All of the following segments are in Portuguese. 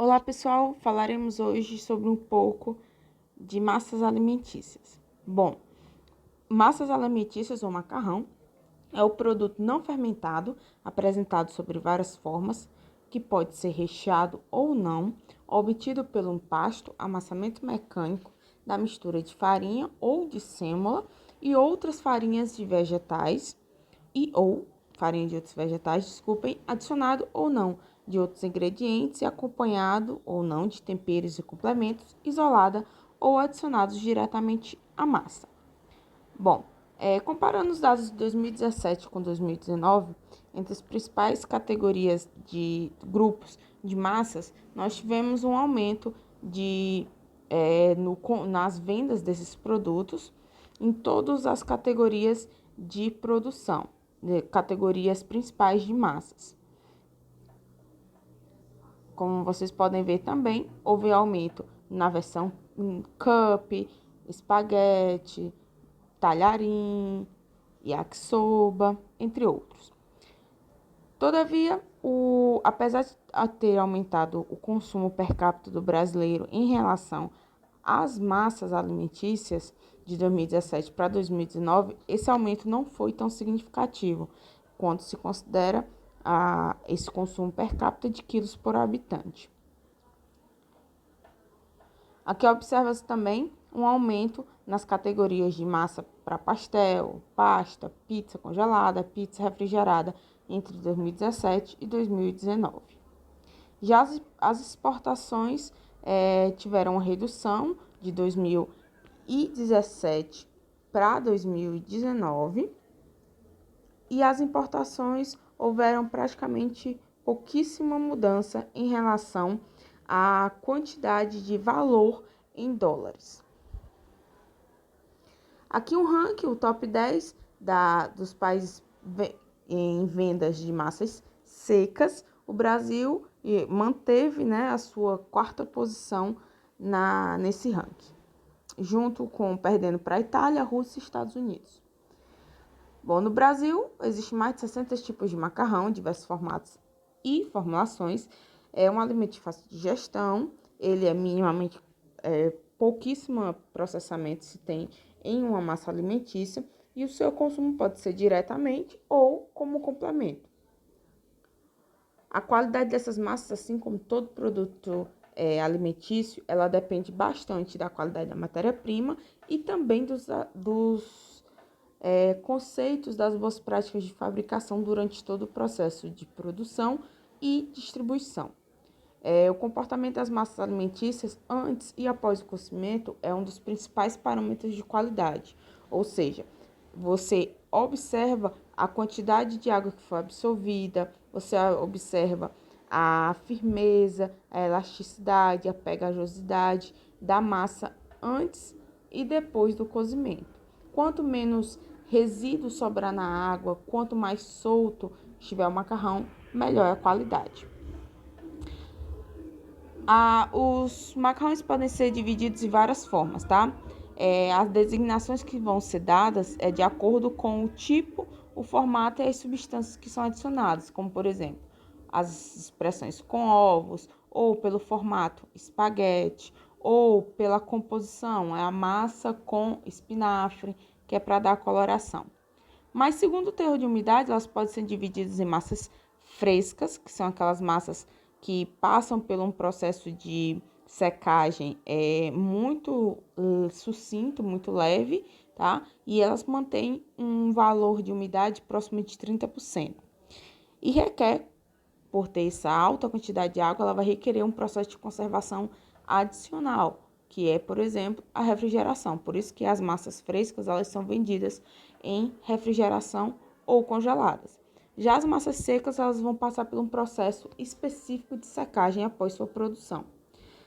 Olá pessoal, falaremos hoje sobre um pouco de massas alimentícias. Bom, massas alimentícias ou macarrão é o produto não fermentado apresentado sobre várias formas, que pode ser recheado ou não, obtido pelo empasto, amassamento mecânico da mistura de farinha ou de sêmola e outras farinhas de vegetais ou farinha de outros vegetais, desculpem, adicionado ou não de outros ingredientes e acompanhado ou não de temperos e complementos, isolada ou adicionados diretamente à massa. Bom, comparando os dados de 2017 com 2019, entre as principais categorias de grupos de massas, nós tivemos um aumento nas vendas desses produtos em todas as categorias de produção, de categorias principais de massas. Como vocês podem ver também, houve aumento na versão cup, espaguete, talharim, yakisoba, entre outros. Todavia, apesar de ter aumentado o consumo per capita do brasileiro em relação às massas alimentícias de 2017 para 2019, esse aumento não foi tão significativo quando se considera esse consumo per capita de quilos por habitante. Aqui observa-se também um aumento nas categorias de massa para pastel, pasta, pizza congelada, pizza refrigerada entre 2017 e 2019. Já as exportações tiveram uma redução de 2017 para 2019 e as importações houveram praticamente pouquíssima mudança em relação à quantidade de valor em dólares. Aqui um ranking, o top 10 dos países em vendas de massas secas. O Brasil manteve, né, a sua quarta posição nesse ranking, perdendo para a Itália, Rússia e Estados Unidos. Bom, no Brasil, existe mais de 60 tipos de macarrão, diversos formatos e formulações. É um alimento de fácil digestão, ele é minimamente, pouquíssimo processamento se tem em uma massa alimentícia e o seu consumo pode ser diretamente ou como complemento. A qualidade dessas massas, assim como todo produto alimentício, ela depende bastante da qualidade da matéria-prima e também dos conceitos das boas práticas de fabricação durante todo o processo de produção e distribuição. O comportamento das massas alimentícias antes e após o cozimento é um dos principais parâmetros de qualidade, ou seja, você observa a quantidade de água que foi absorvida, você observa a firmeza, a elasticidade, a pegajosidade da massa antes e depois do cozimento. Quanto menos resíduo sobrar na água, quanto mais solto estiver o macarrão, melhor é a qualidade. Os macarrões podem ser divididos de várias formas, tá? As designações que vão ser dadas é de acordo com o tipo, o formato e as substâncias que são adicionadas, como por exemplo, as expressões com ovos, ou pelo formato espaguete, ou pela composição, é a massa com espinafre, que é para dar coloração. Mas segundo o teor de umidade, elas podem ser divididas em massas frescas, que são aquelas massas que passam por um processo de secagem muito sucinto, muito leve, tá? E elas mantêm um valor de umidade próximo de 30%. E requer, por ter essa alta quantidade de água, ela vai requerer um processo de conservação adicional, que é, por exemplo, a refrigeração. Por isso que as massas frescas, elas são vendidas em refrigeração ou congeladas. Já as massas secas, elas vão passar por um processo específico de secagem após sua produção.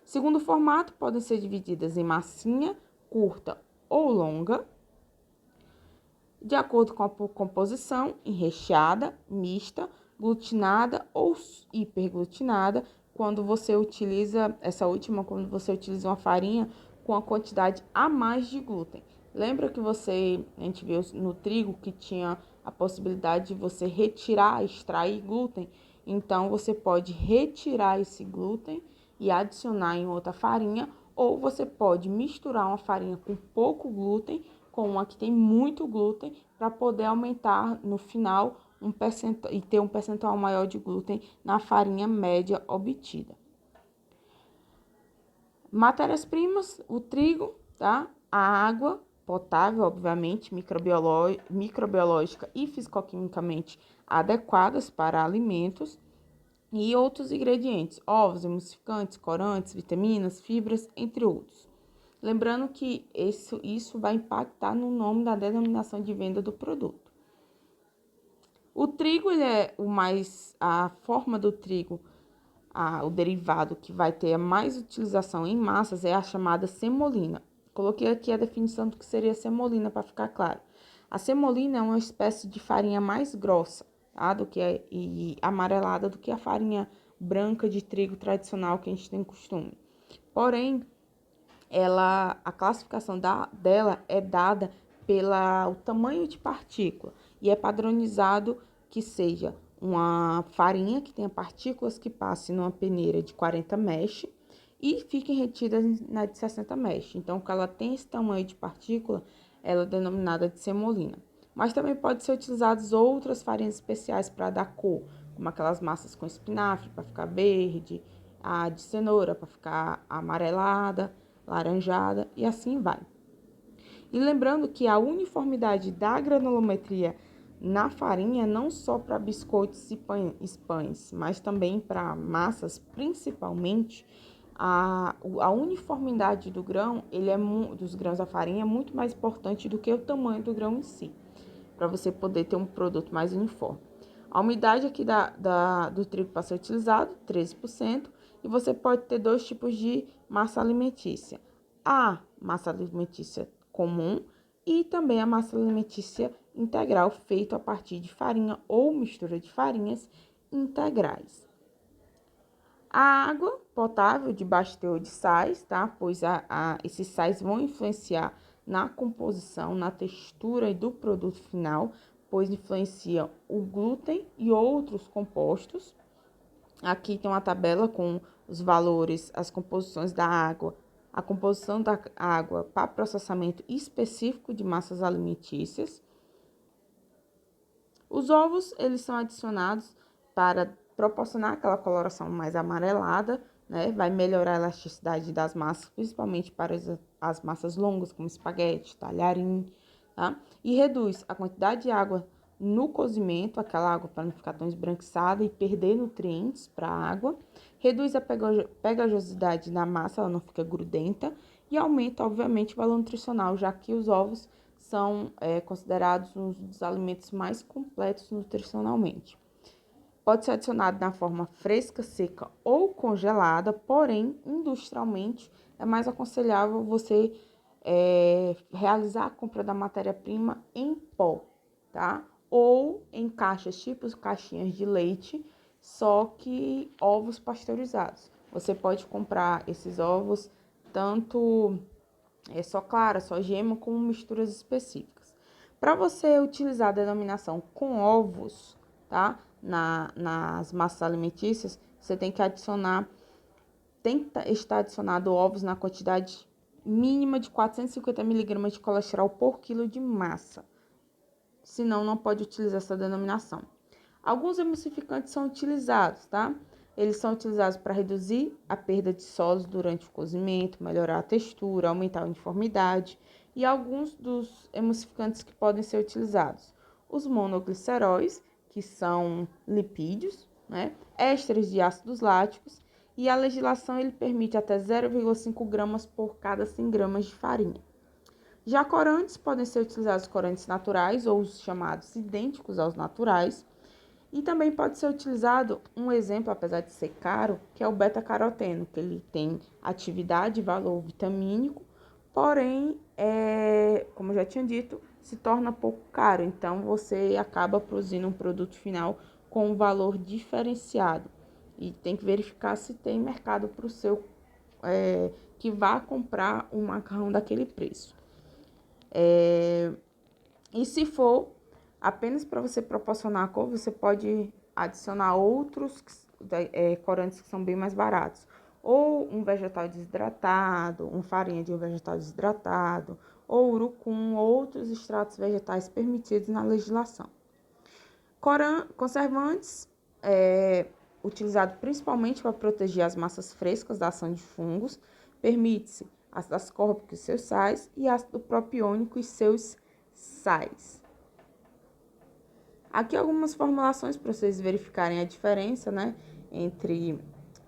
Segundo o formato, podem ser divididas em massinha, curta ou longa, de acordo com a composição, em recheada, mista, glutinada ou hiperglutinada, quando você utiliza quando você utiliza uma farinha com a quantidade a mais de glúten. Lembra que a gente viu no trigo que tinha a possibilidade de você extrair glúten? Então, você pode retirar esse glúten e adicionar em outra farinha, ou você pode misturar uma farinha com pouco glúten com uma que tem muito glúten para poder aumentar no final e ter um percentual maior de glúten na farinha média obtida. Matérias-primas, o trigo, tá? A água potável, obviamente, microbiológica e fisicoquimicamente adequadas para alimentos e outros ingredientes, ovos, emulsificantes, corantes, vitaminas, fibras, entre outros. Lembrando que isso vai impactar no nome da denominação de venda do produto. O trigo, a forma do trigo, o derivado que vai ter mais utilização em massas é a chamada semolina. Coloquei aqui a definição do que seria semolina para ficar claro. A semolina é uma espécie de farinha mais grossa, tá? E amarelada do que a farinha branca de trigo tradicional que a gente tem costume. Porém, a classificação dela é dada pelo tamanho de partícula e é padronizado que seja uma farinha que tenha partículas que passem numa peneira de 40 mesh e fiquem retidas na de 60 mesh. Então, quando ela tem esse tamanho de partícula, ela é denominada de semolina. Mas também pode ser utilizadas outras farinhas especiais para dar cor, como aquelas massas com espinafre para ficar verde, a de cenoura para ficar amarelada, laranjada e assim vai. E lembrando que a uniformidade da granulometria na farinha, não só para biscoitos e pães, mas também para massas, principalmente, a uniformidade do grão, dos grãos da farinha, é muito mais importante do que o tamanho do grão em si, para você poder ter um produto mais uniforme. A umidade aqui do trigo para ser utilizado, 13%, e você pode ter dois tipos de massa alimentícia. A massa alimentícia comum e também a massa alimentícia integral, feita a partir de farinha ou mistura de farinhas integrais. A água potável de baixo teor de sais, tá? Pois esses sais vão influenciar na composição, na textura do produto final, pois influenciam o glúten e outros compostos. Aqui tem uma tabela com os valores, as composições da água, a composição da água para processamento específico de massas alimentícias. Os ovos, eles são adicionados para proporcionar aquela coloração mais amarelada, né? Vai melhorar a elasticidade das massas, principalmente para as massas longas, como espaguete, talharim, tá? E reduz a quantidade de água no cozimento, aquela água para não ficar tão esbranquiçada e perder nutrientes para a água. Reduz a pegajosidade da massa, ela não fica grudenta. E aumenta, obviamente, o valor nutricional, já que os ovos são considerados um dos alimentos mais completos nutricionalmente. Pode ser adicionado na forma fresca, seca ou congelada, porém, industrialmente, é mais aconselhável você realizar a compra da matéria-prima em pó, tá? Ou em caixas, tipo caixinhas de leite, só que ovos pasteurizados. Você pode comprar esses ovos tanto só clara, só gema, com misturas específicas. Para você utilizar a denominação com ovos, tá? Nas massas alimentícias, você tem que estar adicionado ovos na quantidade mínima de 450 miligramas de colesterol por quilo de massa. Senão, não pode utilizar essa denominação. Alguns emulsificantes são utilizados, tá? Eles são utilizados para reduzir a perda de sólidos durante o cozimento, melhorar a textura, aumentar a uniformidade. E alguns dos emulsificantes que podem ser utilizados: os monogliceróis, que são lipídios, né? Ésteres de ácidos láticos. E a legislação ele permite até 0,5 gramas por cada 100 gramas de farinha. Já corantes podem ser utilizados corantes naturais ou os chamados idênticos aos naturais. E também pode ser utilizado um exemplo, apesar de ser caro, que é o beta-caroteno, que ele tem atividade e valor vitamínico, porém, como eu já tinha dito, se torna pouco caro. Então, você acaba produzindo um produto final com um valor diferenciado. E tem que verificar se tem mercado para o seu, que vá comprar um macarrão daquele preço. E se for apenas para você proporcionar a cor, você pode adicionar outros corantes que são bem mais baratos. ou um vegetal desidratado, farinha de um vegetal desidratado, ou urucum, ou outros extratos vegetais permitidos na legislação. Conservantes, utilizado principalmente para proteger as massas frescas da ação de fungos, permite-se ácido ascórbico e seus sais e ácido propiônico e seus sais. Aqui algumas formulações para vocês verificarem a diferença, né, entre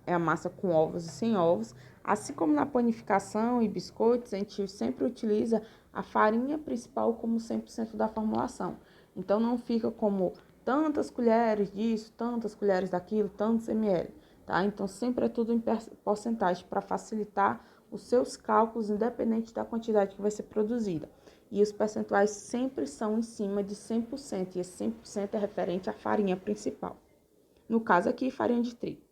a massa com ovos e sem ovos. Assim como na panificação e biscoitos, a gente sempre utiliza a farinha principal como 100% da formulação. Então, não fica como tantas colheres disso, tantas colheres daquilo, tantos ml, tá? Então, sempre é tudo em porcentagem para facilitar os seus cálculos, independente da quantidade que vai ser produzida. E os percentuais sempre são em cima de 100%, e esse 100% é referente à farinha principal. No caso aqui, farinha de trigo.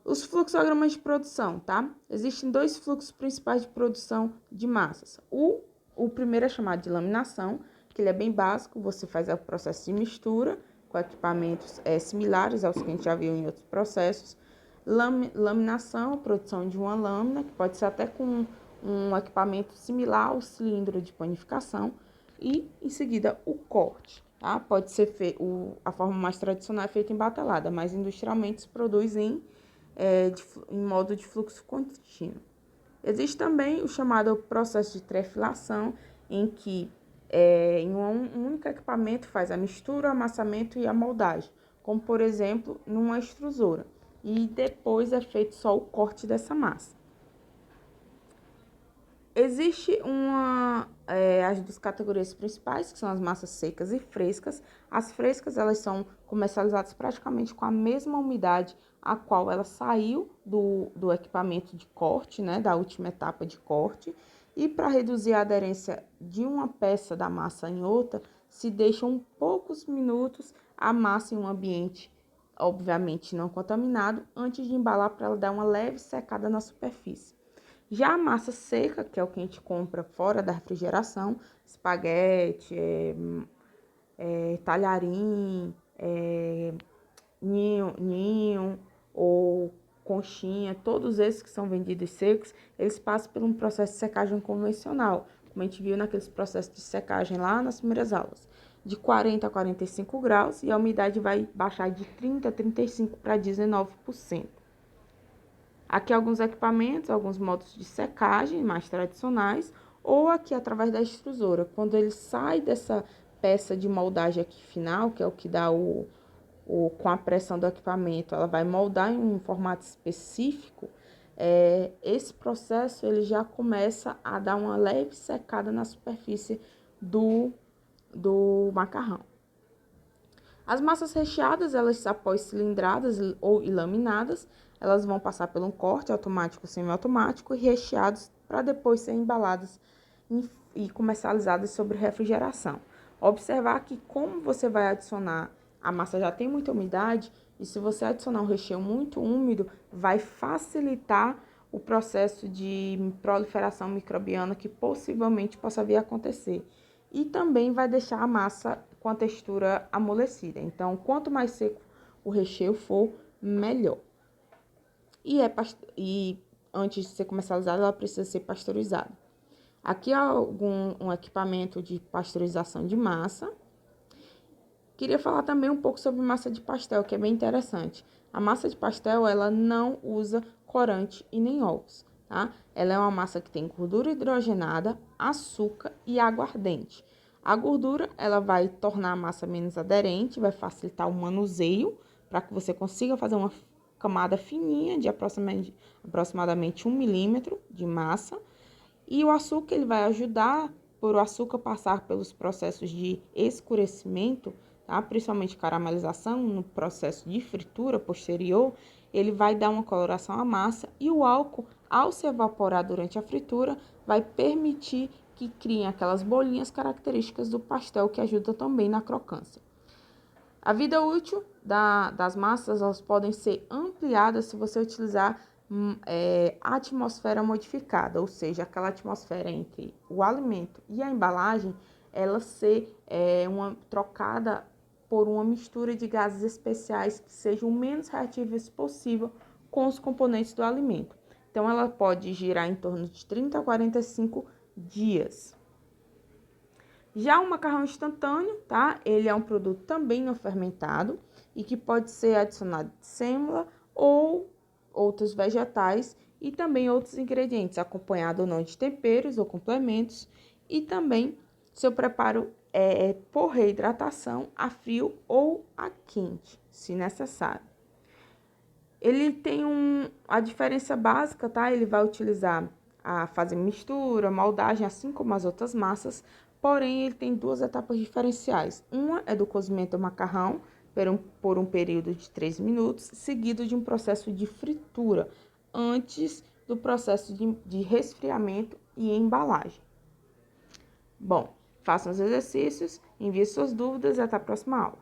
Os fluxogramas de produção, tá? Existem dois fluxos principais de produção de massas. O primeiro é chamado de laminação, que ele é bem básico, você faz o processo de mistura com equipamentos similares aos que a gente já viu em outros processos. Laminação, a produção de uma lâmina, que pode ser até com um equipamento similar ao cilindro de panificação. E, em seguida, o corte, tá? Pode ser a forma mais tradicional é feita em batelada, mas industrialmente se produz em modo de fluxo contínuo. Existe também o chamado processo de trefilação, em que em um único equipamento faz a mistura, o amassamento e a moldagem, como por exemplo numa extrusora, e depois é feito só o corte dessa massa. Existe as duas categorias principais, que são as massas secas e frescas. As frescas, elas são comercializadas praticamente com a mesma umidade a qual ela saiu do equipamento de corte, né, da última etapa de corte. E para reduzir a aderência de uma peça da massa em outra, se deixam poucos minutos a massa em um ambiente, obviamente não contaminado, antes de embalar para ela dar uma leve secada na superfície. Já a massa seca, que é o que a gente compra fora da refrigeração, espaguete, talharim, ninho ou conchinha, todos esses que são vendidos secos, eles passam por um processo de secagem convencional, como a gente viu naqueles processos de secagem lá nas primeiras aulas, de 40 a 45 graus, e a umidade vai baixar de 30 a 35 para 19%. Aqui alguns equipamentos, alguns modos de secagem mais tradicionais, ou aqui através da extrusora. Quando ele sai dessa peça de moldagem aqui final, que é o que dá com a pressão do equipamento, ela vai moldar em um formato específico, esse processo ele já começa a dar uma leve secada na superfície do macarrão. As massas recheadas, elas após cilindradas ou laminadas, elas vão passar por um corte automático ou semiautomático e recheados para depois serem embaladas e comercializadas sobre refrigeração. Observar que como você vai adicionar, a massa já tem muita umidade, e se você adicionar um recheio muito úmido, vai facilitar o processo de proliferação microbiana que possivelmente possa vir a acontecer. E também vai deixar a massa com a textura amolecida. Então, quanto mais seco o recheio for, melhor. E antes de ser comercializada, ela precisa ser pasteurizada. Aqui há um equipamento de pasteurização de massa. Queria falar também um pouco sobre massa de pastel, que é bem interessante. A massa de pastel, ela não usa corante e nem ovos, tá? Ela é uma massa que tem gordura hidrogenada, açúcar e aguardente. A gordura, ela vai tornar a massa menos aderente, vai facilitar o manuseio, para que você consiga fazer uma camada fininha de aproximadamente 1 milímetro de massa. E o açúcar, ele vai ajudar, por o açúcar passar pelos processos de escurecimento, tá? Principalmente caramelização, no processo de fritura posterior, ele vai dar uma coloração à massa, e o álcool, ao se evaporar durante a fritura, vai permitir que criem aquelas bolinhas características do pastel, que ajuda também na crocância. A vida útil das massas, elas podem ser ampliadas se você utilizar a atmosfera modificada, ou seja, aquela atmosfera entre o alimento e a embalagem, ela ser trocada por uma mistura de gases especiais que sejam o menos reatíveis possível com os componentes do alimento. Então, ela pode girar em torno de 30 a 45 dias. Já o macarrão instantâneo, tá? Ele é um produto também não fermentado e que pode ser adicionado de sêmola ou outros vegetais e também outros ingredientes, acompanhado ou não de temperos ou complementos, e também seu preparo por reidratação a frio ou a quente, se necessário. Ele tem a diferença básica, tá? Ele vai utilizar a fazer mistura, moldagem, assim como as outras massas, porém ele tem duas etapas diferenciais. Uma é do cozimento do macarrão por um período de 3 minutos, seguido de um processo de fritura, antes do processo de resfriamento e embalagem. Bom, façam os exercícios, envie suas dúvidas e até a próxima aula.